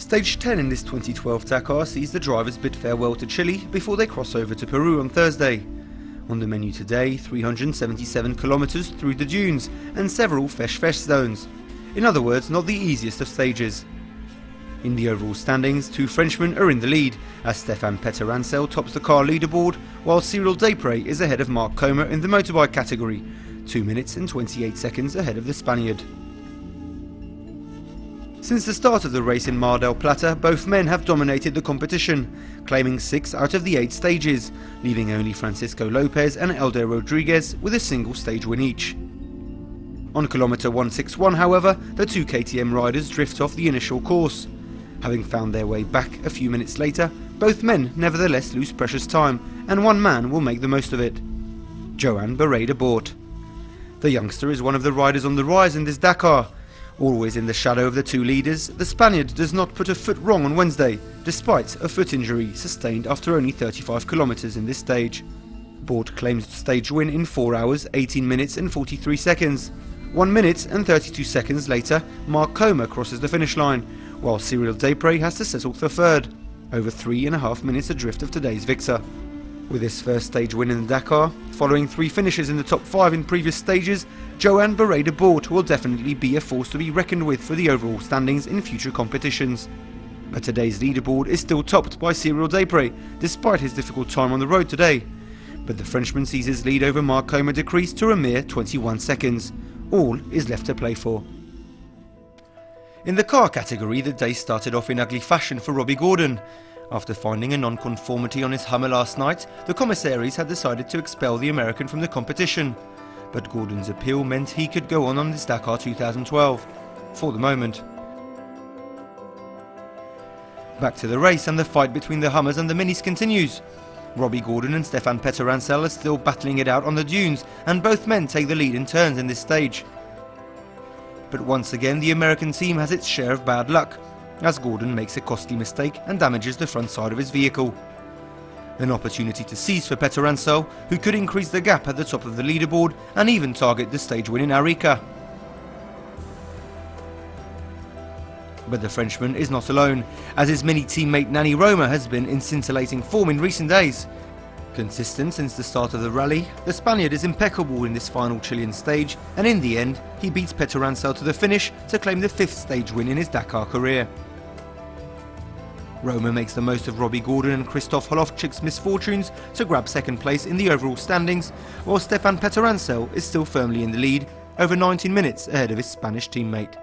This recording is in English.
Stage 10 in this 2012 Dakar sees the drivers bid farewell to Chile before they cross over to Peru on Thursday. On the menu today, 377 kilometers through the dunes and several fesh zones. In other words, not the easiest of stages. In the overall standings, two Frenchmen are in the lead, as Stéphane Petter-Ansel tops the car leaderboard, while Cyril Desprez is ahead of Marc Comer in the motorbike category, 2 minutes and 28 seconds ahead of the Spaniard. Since the start of the race in Mar del Plata, both men have dominated the competition, claiming 6 out of the 8 stages, leaving only Francisco Lopez and Elder Rodriguez with a single stage win each. On kilometre 161, however, the two KTM riders drift off the initial course. Having found their way back a few minutes later, both men nevertheless lose precious time, and one man will make the most of it: Joan Barret-de-Bort. The youngster is one of the riders on the rise in this Dakar. Always in the shadow of the two leaders, the Spaniard does not put a foot wrong on Wednesday, despite a foot injury sustained after only 35 kilometers in this stage. Bort claims the stage win in 4 hours, 18 minutes and 43 seconds. 1 minute and 32 seconds later, Marc Comer crosses the finish line, while Cyril Desprez has to settle for third, over 3.5 minutes adrift of today's victor. With his first stage win in the Dakar, following 3 finishes in the top 5 in previous stages, Joan Barret-de-Bort will definitely be a force to be reckoned with for the overall standings in future competitions. But today's leaderboard is still topped by Cyril Desprez, despite his difficult time on the road today. But the Frenchman sees his lead over Marc Comer decrease to a mere 21 seconds. All is left to play for. In the car category, the day started off in ugly fashion for Robbie Gordon. After finding a non-conformity on his Hummer last night, the commissaries had decided to expel the American from the competition. But Gordon's appeal meant he could go on this Dakar 2012, for the moment. Back to the race, and the fight between the Hummers and the Minis continues. Robbie Gordon and Stéphane Petter-Ansel are still battling it out on the dunes, and both men take the lead in turns in this stage. But once again, the American team has its share of bad luck, as Gordon makes a costly mistake and damages the front side of his vehicle. An opportunity to seize for Petter-Ansel, who could increase the gap at the top of the leaderboard and even target the stage win in Arica. But the Frenchman is not alone, as his Mini teammate Nani Roma has been in scintillating form in recent days. Consistent since the start of the rally, the Spaniard is impeccable in this final Chilean stage, and in the end, he beats Petter-Ansel to the finish to claim the 5th stage win in his Dakar career. Roma makes the most of Robbie Gordon and Christophe Holovchik's misfortunes to grab second place in the overall standings, while Stéphane Petter-Ansel is still firmly in the lead, over 19 minutes ahead of his Spanish teammate.